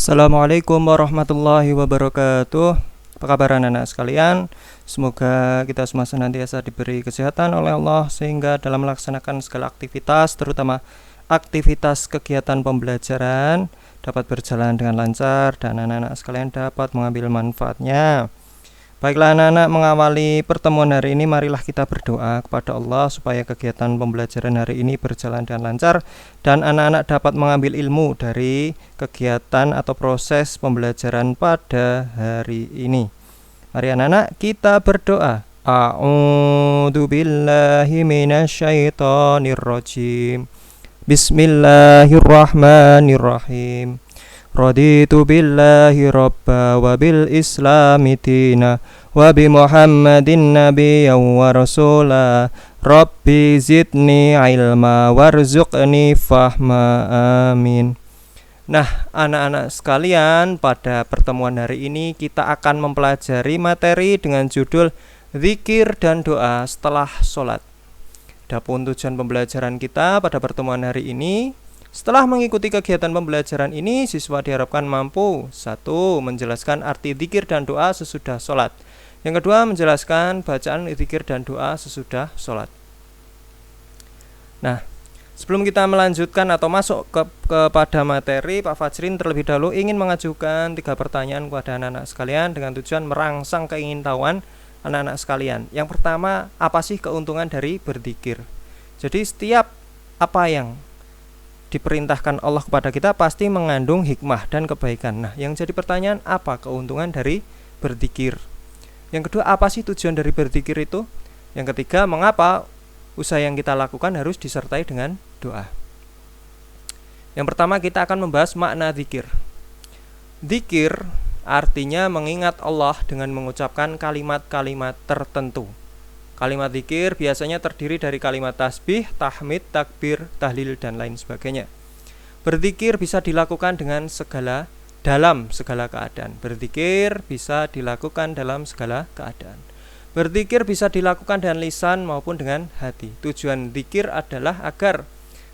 Assalamualaikum warahmatullahi wabarakatuh. Apa kabar anak-anak sekalian? Semoga kita semua senantiasa diberi kesehatan oleh Allah sehingga dalam melaksanakan segala aktivitas, terutama aktivitas kegiatan pembelajaran, dapat berjalan dengan lancar dan anak-anak sekalian dapat mengambil manfaatnya. Baiklah anak-anak, mengawali pertemuan hari ini marilah kita berdoa kepada Allah supaya kegiatan pembelajaran hari ini berjalan dengan lancar dan anak-anak dapat mengambil ilmu dari kegiatan atau proses pembelajaran pada hari ini. Mari anak-anak kita berdoa. A'udzu billahi minasyaitonir rajim. Bismillahirrahmanirrahim. Raditu billahi rabba wa bil islami dina wa bi muhammadin nabiyyan wa rasula rabbi zidni ilma warzuqni fahma amin. Nah anak-anak sekalian, pada pertemuan hari ini kita akan mempelajari materi dengan judul zikir dan doa setelah sholat. Adapun tujuan pembelajaran kita pada pertemuan hari ini, setelah mengikuti kegiatan pembelajaran ini, siswa diharapkan mampu 1. Menjelaskan arti zikir dan doa sesudah sholat. Yang kedua, menjelaskan bacaan zikir dan doa sesudah sholat. Nah, sebelum kita melanjutkan atau masuk kepada materi, Pak Fajrin terlebih dahulu ingin mengajukan 3 pertanyaan kepada anak-anak sekalian dengan tujuan merangsang keingintahuan anak-anak sekalian. Yang pertama, apa sih keuntungan dari berzikir? Jadi setiap apa yang diperintahkan Allah kepada kita pasti mengandung hikmah dan kebaikan. Nah, yang jadi pertanyaan, apa keuntungan dari berzikir? Yang kedua, apa sih tujuan dari berzikir itu? Yang ketiga, mengapa usaha yang kita lakukan harus disertai dengan doa? Yang pertama, kita akan membahas makna zikir. Zikir artinya mengingat Allah dengan mengucapkan kalimat-kalimat tertentu. Kalimat zikir biasanya terdiri dari kalimat tasbih, tahmid, takbir, tahlil, dan lain sebagainya. Berzikir bisa dilakukan dalam segala keadaan. Berzikir bisa dilakukan dalam segala keadaan. Berzikir bisa dilakukan dengan lisan maupun dengan hati. Tujuan zikir adalah agar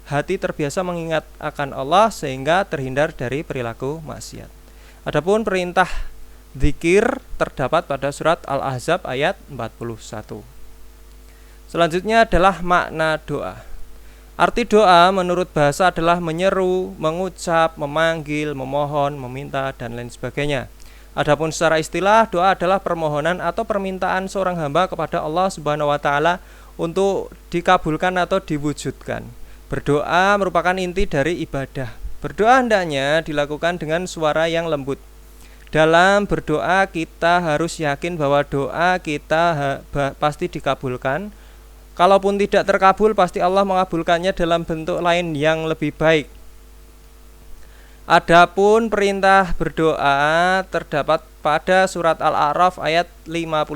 hati terbiasa mengingat akan Allah sehingga terhindar dari perilaku maksiat. Adapun perintah zikir terdapat pada surat Al-Ahzab ayat 41. Selanjutnya adalah makna doa. Arti doa menurut bahasa adalah menyeru, mengucap, memanggil, memohon, meminta, dan lain sebagainya. Adapun secara istilah, doa adalah permohonan atau permintaan seorang hamba kepada Allah Subhanahu wa taala untuk dikabulkan atau diwujudkan. Berdoa merupakan inti dari ibadah. Berdoa hendaknya dilakukan dengan suara yang lembut. Dalam berdoa kita harus yakin bahwa doa kita pasti dikabulkan. Kalaupun tidak terkabul, pasti Allah mengabulkannya dalam bentuk lain yang lebih baik. Adapun perintah berdoa terdapat pada surat Al-A'raf ayat 55.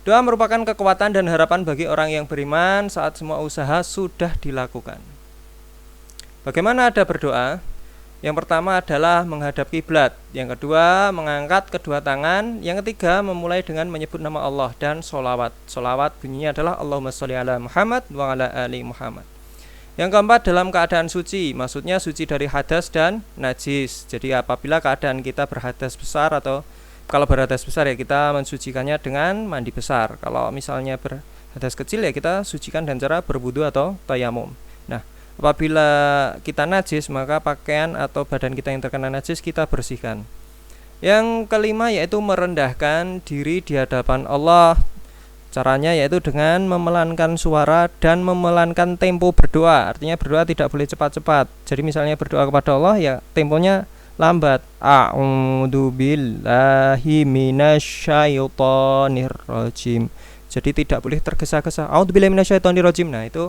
Doa merupakan kekuatan dan harapan bagi orang yang beriman saat semua usaha sudah dilakukan. Bagaimana ada berdoa? Yang pertama adalah menghadap kiblat, yang kedua mengangkat kedua tangan, yang ketiga memulai dengan menyebut nama Allah dan sholawat. Sholawat bunyinya adalah Allahumma sholli ala Muhammad wa ala ali Muhammad. Yang keempat dalam keadaan suci, maksudnya suci dari hadas dan najis. Jadi apabila keadaan kita berhadas besar atau kalau berhadas besar ya kita mensucikannya dengan mandi besar. Kalau misalnya berhadas kecil ya kita sucikan dengan cara berwudu atau tayamum. Nah, apabila kita najis, maka pakaian atau badan kita yang terkena najis kita bersihkan. Yang kelima yaitu merendahkan diri di hadapan Allah. Caranya yaitu dengan memelankan suara dan memelankan tempo berdoa. Artinya berdoa tidak boleh cepat-cepat. Jadi misalnya berdoa kepada Allah ya temponya lambat. A'udzu billahi minasyaitonir rajim. Jadi tidak boleh tergesa-gesa. A'udzu billahi minasyaitonir rajim. Nah, itu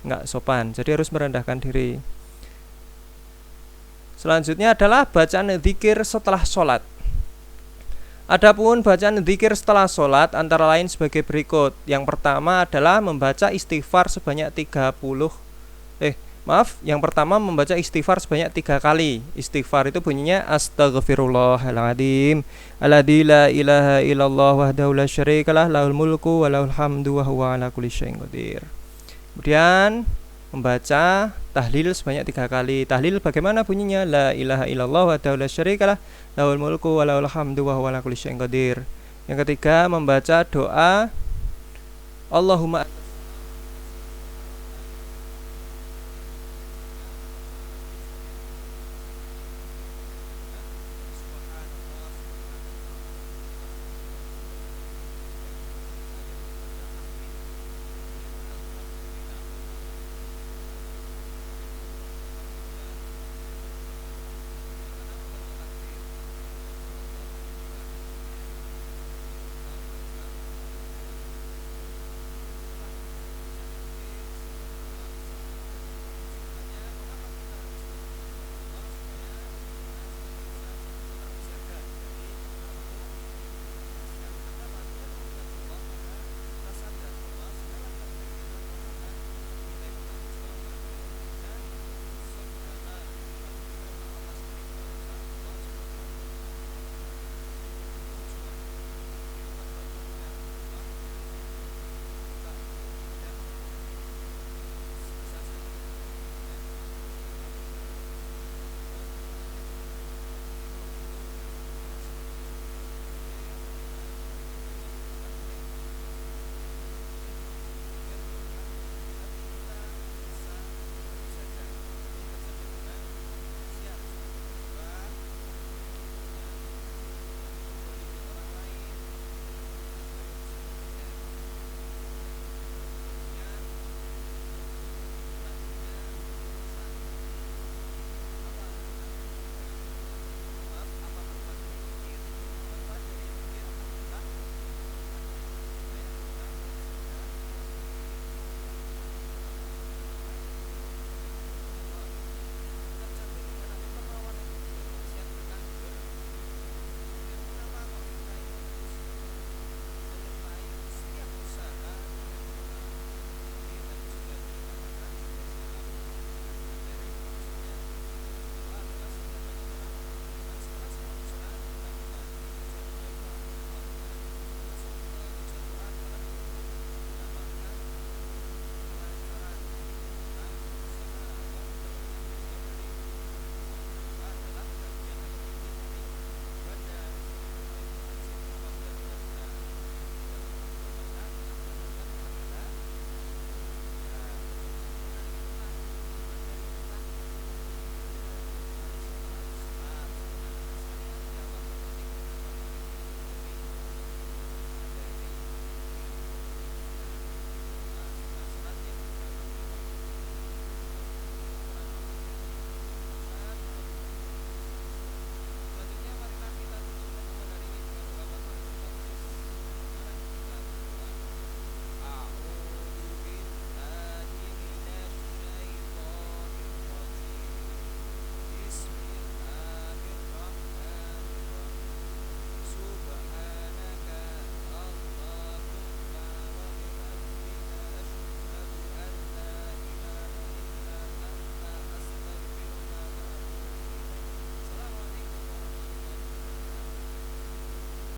enggak sopan, jadi harus merendahkan diri. Selanjutnya adalah bacaan zikir setelah sholat. Adapun bacaan zikir setelah sholat antara lain sebagai berikut. Yang pertama adalah membaca istighfar sebanyak 3 kali. Istighfar itu bunyinya astaghfirullahaladzim alladzi la ilaha illallah wahdahu la syarikalah lahul mulku wa lahul hamdu wa huwa ala kulli syai'in qadir. Kemudian membaca tahlil sebanyak 3 kali. Tahlil bagaimana bunyinya? La ilaha illallah wa la syarikalah, lahul mulku wa lahul hamdu wa huwa ala kulli syai'in qadir. Yang ketiga, membaca doa Allahumma